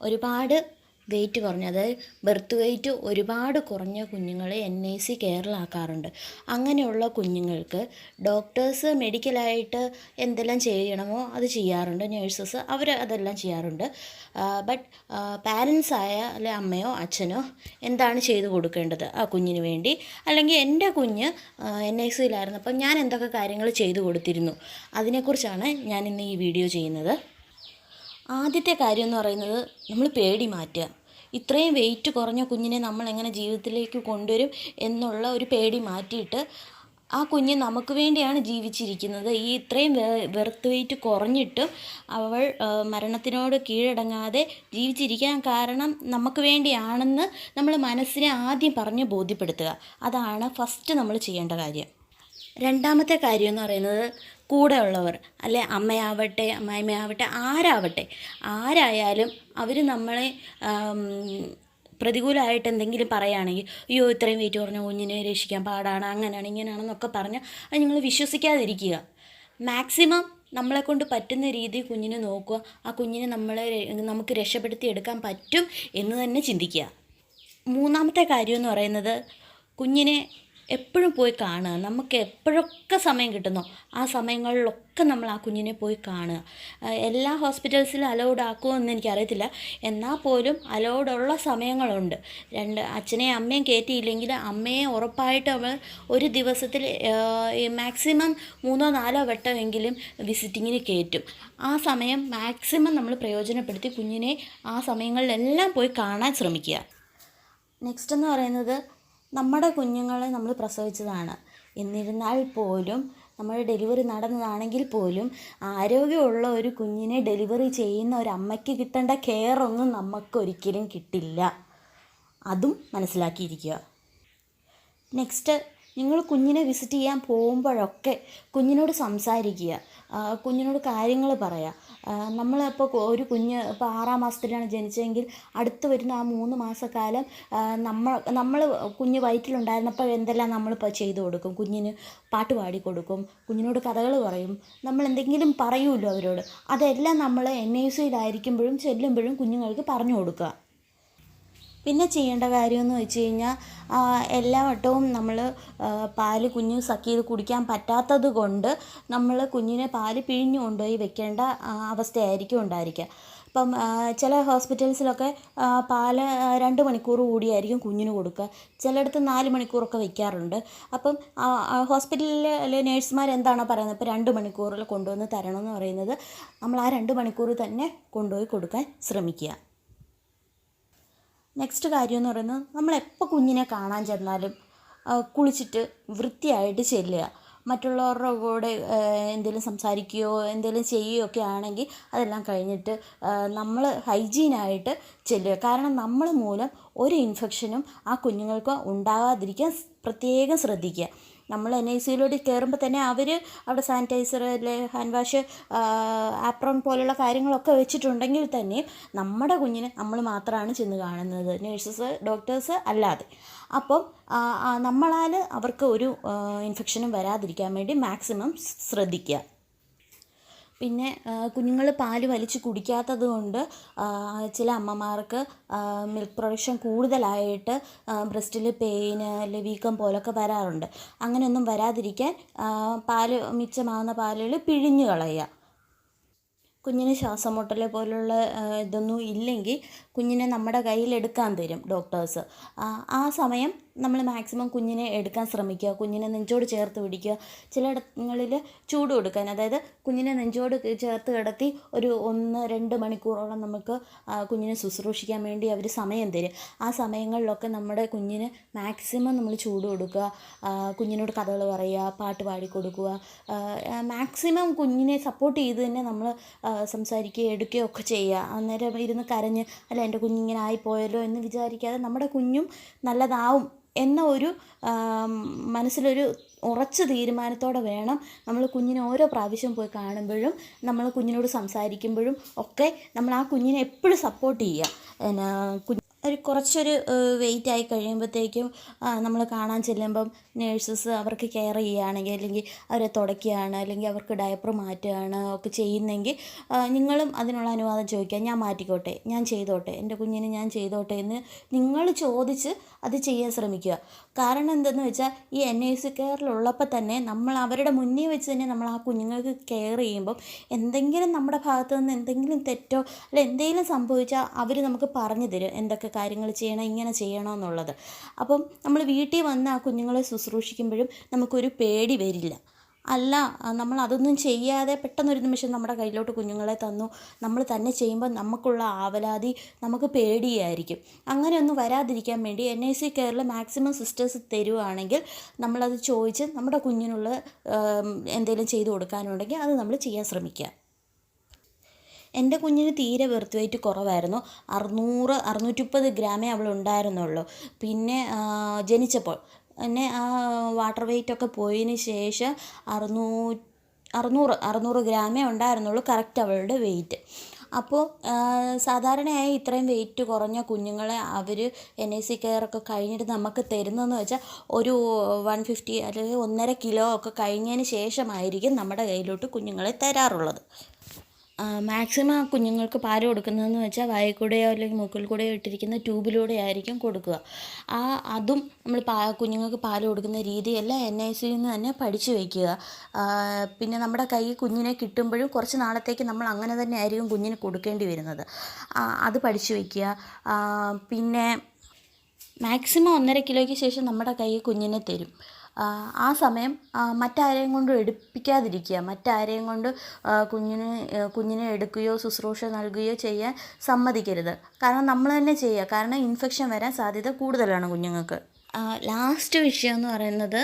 ഒരുപാട് വെയിറ്റ് കുറഞ്ഞ, അതായത് ബർത്ത് വെയിറ്റ് ഒരുപാട് കുറഞ്ഞ കുഞ്ഞുങ്ങളെ NIC കെയറിലാക്കാറുണ്ട്. അങ്ങനെയുള്ള കുഞ്ഞുങ്ങൾക്ക് ഡോക്ടേഴ്സ് മെഡിക്കലായിട്ട് എന്തെല്ലാം ചെയ്യണമോ അത് ചെയ്യാറുണ്ട്, നേഴ്സസ് അവർ അതെല്ലാം ചെയ്യാറുണ്ട്. ബട്ട് പാരൻസായ അല്ലെ അമ്മയോ അച്ഛനോ എന്താണ് ചെയ്തു കൊടുക്കേണ്ടത് ആ കുഞ്ഞിന് വേണ്ടി? അല്ലെങ്കിൽ എൻ്റെ കുഞ്ഞ് NICയിലായിരുന്നപ്പം ഞാൻ എന്തൊക്കെ കാര്യങ്ങൾ ചെയ്തു കൊടുത്തിരുന്നു, അതിനെക്കുറിച്ചാണ് ഞാൻ ഇന്ന് ഈ വീഡിയോ ചെയ്യുന്നത്. ആദ്യത്തെ കാര്യം എന്ന് പറയുന്നത്, നമ്മൾ പേടി മാറ്റുക. ഇത്രയും വെയിറ്റ് കുറഞ്ഞ കുഞ്ഞിനെ നമ്മൾ എങ്ങനെ ജീവിതത്തിലേക്ക് കൊണ്ടുവരും എന്നുള്ള ഒരു പേടി മാറ്റിയിട്ട്, ആ കുഞ്ഞ് നമുക്ക് വേണ്ടിയാണ് ജീവിച്ചിരിക്കുന്നത്. ഈ ഇത്രയും ബർത്ത് വെയിറ്റ് കുറഞ്ഞിട്ടും അവൾ മരണത്തിനോട് കീഴടങ്ങാതെ ജീവിച്ചിരിക്കാൻ കാരണം നമുക്ക് വേണ്ടിയാണെന്ന് നമ്മൾ മനസ്സിനെ ആദ്യം പറഞ്ഞ് ബോധ്യപ്പെടുത്തുക. അതാണ് ഫസ്റ്റ് നമ്മൾ ചെയ്യേണ്ട കാര്യം. രണ്ടാമത്തെ കാര്യം എന്ന് പറയുന്നത്, കൂടെ ഉള്ളവർ, അല്ലെ അമ്മയാവട്ടെ അമ്മായിമ്മയാവട്ടെ ആരായാലും അവർ നമ്മളെ പ്രതികൂലമായിട്ട് എന്തെങ്കിലും പറയുകയാണെങ്കിൽ, അയ്യോ ഇത്രയും വെയിറ്റ് കുറഞ്ഞ കുഞ്ഞിനെ രക്ഷിക്കാൻ പാടാണ്, അങ്ങനെയാണ് ഇങ്ങനെയാണെന്നൊക്കെ പറഞ്ഞ് അത് നിങ്ങൾ വിശ്വസിക്കാതിരിക്കുക. മാക്സിമം നമ്മളെക്കൊണ്ട് പറ്റുന്ന രീതിയിൽ കുഞ്ഞിനെ നോക്കുക. ആ കുഞ്ഞിനെ നമുക്ക് രക്ഷപ്പെടുത്തി എടുക്കാൻ പറ്റും എന്ന് തന്നെ ചിന്തിക്കുക. മൂന്നാമത്തെ കാര്യം എന്ന് പറയുന്നത്, കുഞ്ഞിനെ എപ്പോഴും പോയി കാണുക. നമുക്ക് എപ്പോഴൊക്കെ സമയം കിട്ടുന്നോ ആ സമയങ്ങളിലൊക്കെ നമ്മൾ ആ കുഞ്ഞിനെ പോയി കാണുക. എല്ലാ ഹോസ്പിറ്റൽസിലും അലൗഡ് ആക്കുമോ എന്ന് എനിക്കറിയത്തില്ല, എന്നാൽ പോലും അലൗഡുള്ള സമയങ്ങളുണ്ട്. അച്ഛനെയും അമ്മയും കയറ്റിയില്ലെങ്കിൽ അമ്മയെ ഉറപ്പായിട്ട് അവൾ ഒരു ദിവസത്തിൽ മാക്സിമം 3-4 വട്ടമെങ്കിലും വിസിറ്റിങ്ങിന് കയറ്റും. ആ സമയം മാക്സിമം നമ്മൾ പ്രയോജനപ്പെടുത്തി കുഞ്ഞിനെ ആ സമയങ്ങളിലെല്ലാം പോയി കാണാൻ ശ്രമിക്കുക. നെക്സ്റ്റ് എന്ന് പറയുന്നത്, നമ്മുടെ കുഞ്ഞുങ്ങളെ നമ്മൾ പ്രസവിച്ചതാണ്. എന്നിരുന്നാൽ പോലും, നമ്മൾ ഡെലിവറി നടന്നതാണെങ്കിൽ പോലും, ആരോഗ്യമുള്ള ഒരു കുഞ്ഞിനെ ഡെലിവറി ചെയ്യുന്ന ഒരു അമ്മയ്ക്ക് കിട്ടേണ്ട കെയറൊന്നും നമുക്കൊരിക്കലും കിട്ടില്ല. അതും മനസ്സിലാക്കിയിരിക്കുക. നെക്സ്റ്റ്, നിങ്ങൾ കുഞ്ഞിനെ വിസിറ്റ് ചെയ്യാൻ പോകുമ്പോഴൊക്കെ കുഞ്ഞിനോട് സംസാരിക്കുക, കുഞ്ഞിനോട് കാര്യങ്ങൾ പറയുക. നമ്മളിപ്പോൾ ഒരു കുഞ്ഞ് ഇപ്പോൾ 6-ാം മാസത്തിലാണ് ജനിച്ചതെങ്കിൽ അടുത്ത് വരുന്ന ആ 3 മാസക്കാലം നമ്മൾ കുഞ്ഞ് വയറ്റിലുണ്ടായിരുന്നപ്പോൾ എന്തെല്ലാം നമ്മളിപ്പോൾ ചെയ്തു കൊടുക്കും? കുഞ്ഞിന് പാട്ട് പാടി കൊടുക്കും, കുഞ്ഞിനോട് കഥകൾ പറയും, നമ്മൾ എന്തെങ്കിലും പറയുമല്ലോ അവരോട്. അതെല്ലാം നമ്മൾ NICയിലായിരിക്കുമ്പോഴും ചെല്ലുമ്പോഴും കുഞ്ഞുങ്ങൾക്ക് പറഞ്ഞു കൊടുക്കുക. പിന്നെ ചെയ്യേണ്ട കാര്യമെന്ന് വെച്ച് കഴിഞ്ഞാൽ, എല്ലാ വട്ടവും നമ്മൾ പാല് കുഞ്ഞ് സക്ക് ചെയ്ത് കുടിക്കാൻ പറ്റാത്തത് കൊണ്ട് നമ്മൾ കുഞ്ഞിനെ പാല് പിഴിഞ്ഞു കൊണ്ടുപോയി വെക്കേണ്ട അവസ്ഥയായിരിക്കും ഉണ്ടായിരിക്കുക. ഇപ്പം ചില ഹോസ്പിറ്റൽസിലൊക്കെ പാല് 2 മണിക്കൂർ കൂടിയായിരിക്കും കുഞ്ഞിന് കൊടുക്കുക, ചിലയിടത്ത് 4 മണിക്കൂറൊക്കെ വയ്ക്കാറുണ്ട്. അപ്പം ഹോസ്പിറ്റലിലെ നേഴ്സുമാർ എന്താണോ പറയുന്നത്, ഇപ്പോൾ 2 മണിക്കൂറിൽ കൊണ്ടുവന്ന് തരണമെന്ന് പറയുന്നത്, നമ്മൾ ആ 2 മണിക്കൂർ തന്നെ കൊണ്ടുപോയി കൊടുക്കാൻ ശ്രമിക്കുക. നെക്സ്റ്റ് കാര്യം എന്ന് പറയുന്നത്, നമ്മളെപ്പോൾ കുഞ്ഞിനെ കാണാൻ ചെന്നാലും കുളിച്ചിട്ട് വൃത്തിയായിട്ട് ചെല്ലുക. മറ്റുള്ളവരുടെ കൂടെ എന്തെങ്കിലും സംസാരിക്കുകയോ എന്തെങ്കിലും ചെയ്യുകയോ ഒക്കെ ആണെങ്കിൽ അതെല്ലാം കഴിഞ്ഞിട്ട് നമ്മൾ ഹൈജീനായിട്ട് ചെല്ലുക. കാരണം നമ്മൾ മൂലം ഒരു ഇൻഫെക്ഷനും ആ കുഞ്ഞുങ്ങൾക്ക് ഉണ്ടാകാതിരിക്കാൻ പ്രത്യേകം ശ്രദ്ധിക്കുക. നമ്മൾ NICയിലോട്ട് കയറുമ്പോൾ തന്നെ അവർ അവിടെ സാനിറ്റൈസർ, അല്ലെ ഹാൻഡ് വാഷ്, ആപ്രോൺ പോലുള്ള കാര്യങ്ങളൊക്കെ വെച്ചിട്ടുണ്ടെങ്കിൽ തന്നെയും നമ്മുടെ കുഞ്ഞിനെ നമ്മൾ മാത്രമാണ് ചെന്ന് കാണുന്നത്, നേഴ്സസ് ഡോക്ടേഴ്സ് അല്ലാതെ. അപ്പം നമ്മളാൽ അവർക്ക് ഒരു ഇൻഫെക്ഷനും വരാതിരിക്കാൻ വേണ്ടി മാക്സിമം ശ്രദ്ധിക്കുക. പിന്നെ കുഞ്ഞുങ്ങൾ പാല് വലിച്ച് കുടിക്കാത്തത് കൊണ്ട് ചില അമ്മമാർക്ക് മിൽക്ക് പ്രൊഡക്ഷൻ കൂടുതലായിട്ട് ബ്രസ്റ്റിൽ പെയിന് അല്ലെങ്കിൽ വീക്കം പോലൊക്കെ വരാറുണ്ട്. അങ്ങനെയൊന്നും വരാതിരിക്കാൻ മിച്ചമാവുന്ന പാലുകൾ പിഴിഞ്ഞ് കളയുക. കുഞ്ഞിന് ശ്വാസം മുട്ടൽ പോലുള്ള ഇതൊന്നും ഇല്ലെങ്കിൽ കുഞ്ഞിനെ നമ്മുടെ കയ്യിലെടുക്കാൻ തരും ഡോക്ടേഴ്സ്. ആ സമയം നമ്മൾ മാക്സിമം കുഞ്ഞിനെ എടുക്കാൻ ശ്രമിക്കുക. കുഞ്ഞിനെ നെഞ്ചോട് ചേർത്ത് പിടിക്കുക. ചിലയിടങ്ങളിൽ ചൂട് കൊടുക്കാൻ, അതായത് കുഞ്ഞിനെ നെഞ്ചോട് ചേർത്ത് കിടത്തി ഒരു 1-2 മണിക്കൂറോളം നമുക്ക് കുഞ്ഞിനെ ശുശ്രൂഷിക്കാൻ വേണ്ടി അവർ സമയം തരും. ആ സമയങ്ങളിലൊക്കെ നമ്മുടെ കുഞ്ഞിന് മാക്സിമം നമ്മൾ ചൂട് കൊടുക്കുക, കുഞ്ഞിനോട് കഥകൾ പറയുക, പാട്ട് പാടിക്കൊടുക്കുക. മാക്സിമം കുഞ്ഞിനെ സപ്പോർട്ട് ചെയ്ത് തന്നെ നമ്മൾ സംസാരിക്കുകയോ എടുക്കുകയോ ഒക്കെ ചെയ്യുക. അന്നേരം ഇരുന്ന് കരഞ്ഞ്, അല്ല എൻ്റെ കുഞ്ഞിങ്ങനെ ആയിപ്പോയല്ലോ എന്ന് വിചാരിക്കാതെ നമ്മുടെ കുഞ്ഞും നല്ലതാവും എന്ന ഒരു മനസ്സിലൊരു ഉറച്ച തീരുമാനത്തോടെ വേണം നമ്മൾ കുഞ്ഞിനെ ഓരോ പ്രാവശ്യം പോയി കാണുമ്പോഴും നമ്മൾ കുഞ്ഞിനോട് സംസാരിക്കുമ്പോഴും ഒക്കെ നമ്മൾ ആ കുഞ്ഞിനെ എപ്പോഴും സപ്പോർട്ട് ചെയ്യുക. ഒരു കുറച്ചൊരു വെയിറ്റ് ആയി കഴിയുമ്പോഴത്തേക്കും നമ്മൾ കാണാൻ ചെല്ലുമ്പം നേഴ്സസ് അവർക്ക് കെയർ ചെയ്യുകയാണെങ്കിൽ, അല്ലെങ്കിൽ അവരെ തുടയ്ക്കുകയാണ്, അല്ലെങ്കിൽ അവർക്ക് ഡയപ്പർ മാറ്റുകയാണ് ഒക്കെ ചെയ്യുന്നെങ്കിൽ നിങ്ങളും അതിനുള്ള അനുവാദം ചോദിക്കുക. ഞാൻ മാറ്റിക്കോട്ടെ, ഞാൻ ചെയ്തോട്ടെ, എൻ്റെ കുഞ്ഞിന് ഞാൻ ചെയ്തോട്ടെ എന്ന് നിങ്ങൾ ചോദിച്ച് അത് ചെയ്യാൻ ശ്രമിക്കുക. കാരണം എന്തെന്ന് വെച്ചാൽ ഈ NIC കെയറിലുള്ളപ്പോൾ തന്നെ നമ്മൾ അവരുടെ മുന്നിൽ വെച്ച് തന്നെ നമ്മൾ ആ കുഞ്ഞുങ്ങൾക്ക് കെയർ ചെയ്യുമ്പം എന്തെങ്കിലും നമ്മുടെ ഭാഗത്തു നിന്ന് എന്തെങ്കിലും തെറ്റോ അല്ല എന്തെങ്കിലും സംഭവിച്ചാൽ അവർ നമുക്ക് പറഞ്ഞു തരും എന്തൊക്കെ കാര്യങ്ങൾ ചെയ്യണം, ഇങ്ങനെ ചെയ്യണമെന്നുള്ളത്. അപ്പം നമ്മൾ വീട്ടിൽ വന്ന് ആ കുഞ്ഞുങ്ങളെ ശുശ്രൂഷിക്കുമ്പോഴും നമുക്കൊരു പേടി വരില്ല. അല്ല, നമ്മൾ അതൊന്നും ചെയ്യാതെ പെട്ടെന്നൊരു നിമിഷം നമ്മുടെ കയ്യിലോട്ട് കുഞ്ഞുങ്ങളെ തന്നു നമ്മൾ തന്നെ ചെയ്യുമ്പോൾ നമുക്കുള്ള ആവലാതി നമുക്ക് പേടിയായിരിക്കും. അങ്ങനെയൊന്നും വരാതിരിക്കാൻ വേണ്ടി NIC കെയറിൽ മാക്സിമം സിസ്റ്റേഴ്സ് തരുവാണെങ്കിൽ നമ്മളത് ചോദിച്ച് നമ്മുടെ കുഞ്ഞിനുള്ള എന്തെങ്കിലും ചെയ്തു കൊടുക്കാനുണ്ടെങ്കിൽ അത് നമ്മൾ ചെയ്യാൻ ശ്രമിക്കുക. എൻ്റെ കുഞ്ഞിന് തീരെ ബർത്ത് വെയ്റ്റ് കുറവായിരുന്നു. 630 ഗ്രാമേ അവളുണ്ടായിരുന്നുള്ളൂ. പിന്നെ ജനിച്ചപ്പോൾ പിന്നെ വാട്ടർ വെയ്റ്റൊക്കെ പോയതിന് ശേഷം 600 ഗ്രാമേ ഉണ്ടായിരുന്നുള്ളൂ കറക്റ്റ് അവളുടെ വെയ്റ്റ്. അപ്പോൾ സാധാരണയായി ഇത്രയും വെയിറ്റ് കുറഞ്ഞ കുഞ്ഞുങ്ങളെ അവർ NIC കെയറൊക്കെ കഴിഞ്ഞിട്ട് നമുക്ക് തരുന്നതെന്ന് വെച്ചാൽ ഒരു 150 അല്ലെങ്കിൽ 1.5 കിലോ ഒക്കെ കഴിഞ്ഞതിന് ശേഷമായിരിക്കും നമ്മുടെ കയ്യിലോട്ട് കുഞ്ഞുങ്ങളെ തരാറുള്ളത്. മാക്സിമം ആ കുഞ്ഞുങ്ങൾക്ക് പാൽ കൊടുക്കുന്നതെന്ന് വെച്ചാൽ വായിൽ കൂടെയോ അല്ലെങ്കിൽ മൂക്കിൽ കൂടെയോ ഇട്ടിരിക്കുന്ന ട്യൂബിലൂടെ ആയിരിക്കും കൊടുക്കുക. അതും നമ്മൾ കുഞ്ഞുങ്ങൾക്ക് പാൽ കൊടുക്കുന്ന രീതിയെല്ലാം NICയിൽ നിന്ന് തന്നെ പഠിച്ചു വയ്ക്കുക. പിന്നെ നമ്മുടെ കയ്യിൽ കുഞ്ഞിനെ കിട്ടുമ്പോഴും കുറച്ച് നാളത്തേക്ക് നമ്മൾ അങ്ങനെ തന്നെ ആയിരിക്കും കുഞ്ഞിന് കൊടുക്കേണ്ടി വരുന്നത്. അത് പഠിച്ചു വയ്ക്കുക. പിന്നെ മാക്സിമം 1.5 കിലോയ്ക്ക് ശേഷം നമ്മുടെ കയ്യിൽ കുഞ്ഞിനെ തരും. ആ സമയം മറ്റാരെയും കൊണ്ട് എടുപ്പിക്കാതിരിക്കുക. മറ്റാരെയും കൊണ്ട് കുഞ്ഞിനെ എടുക്കുകയോ ശുശ്രൂഷ നൽകുകയോ ചെയ്യാൻ സമ്മതിക്കരുത്. കാരണം നമ്മൾ തന്നെ ചെയ്യുക. കാരണം ഇൻഫെക്ഷൻ വരാൻ സാധ്യത കൂടുതലാണ് കുഞ്ഞുങ്ങൾക്ക്. ലാസ്റ്റ് വിഷയം എന്ന് പറയുന്നത്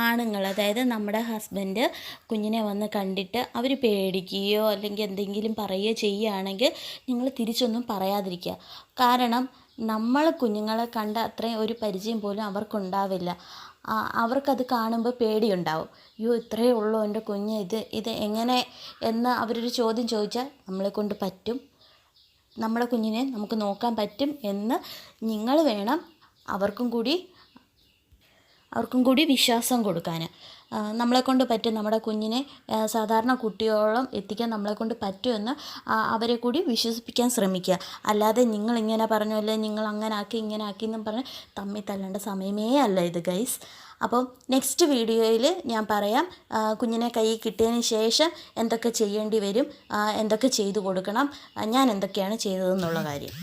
ആണുങ്ങൾ, അതായത് നമ്മുടെ ഹസ്ബൻഡ് കുഞ്ഞിനെ വന്ന് കണ്ടിട്ട് അവർ പേടിക്കുകയോ അല്ലെങ്കിൽ എന്തെങ്കിലും പറയുകയോ ചെയ്യുകയാണെങ്കിൽ നിങ്ങൾ തിരിച്ചൊന്നും പറയാതിരിക്കുക. കാരണം നമ്മൾ കുഞ്ഞുങ്ങളെ കണ്ട അത്രയും ഒരു പരിചയം പോലും അവർക്കുണ്ടാവില്ല. അവർക്കത് കാണുമ്പോൾ പേടിയുണ്ടാവും. അയ്യോ ഇത്രയേ ഉള്ളൂ എൻ്റെ കുഞ്ഞ്, ഇത് എങ്ങനെ എന്ന് അവരൊരു ചോദ്യം ചോദിച്ചാൽ നമ്മളെക്കൊണ്ട് പറ്റും, നമ്മുടെ കുഞ്ഞിനെ നമുക്ക് നോക്കാൻ പറ്റും എന്ന് നിങ്ങൾ വേണം അവർക്കും കൂടി വിശ്വാസം കൊടുക്കാൻ. നമ്മളെക്കൊണ്ട് പറ്റും, നമ്മുടെ കുഞ്ഞിനെ സാധാരണ കുട്ടിയോളം എത്തിക്കാൻ നമ്മളെക്കൊണ്ട് പറ്റുമെന്ന് അവരെ കൂടി വിശ്വസിപ്പിക്കാൻ ശ്രമിക്കുക. അല്ലാതെ നിങ്ങളിങ്ങനെ പറഞ്ഞല്ലോ, നിങ്ങൾ അങ്ങനെ ആക്കി ഇങ്ങനെ ആക്കി എന്നും പറഞ്ഞ് തമ്മിൽ തല്ലേണ്ട സമയമേ അല്ല ഇത് ഗൈസ്. അപ്പം നെക്സ്റ്റ് വീഡിയോയിൽ ഞാൻ പറയാം കുഞ്ഞിനെ കയ്യിൽ കിട്ടിയതിന് ശേഷം എന്തൊക്കെ ചെയ്യേണ്ടി വരും, എന്തൊക്കെ ചെയ്തു കൊടുക്കണം, ഞാൻ എന്തൊക്കെയാണ് ചെയ്തതെന്നുള്ള കാര്യം.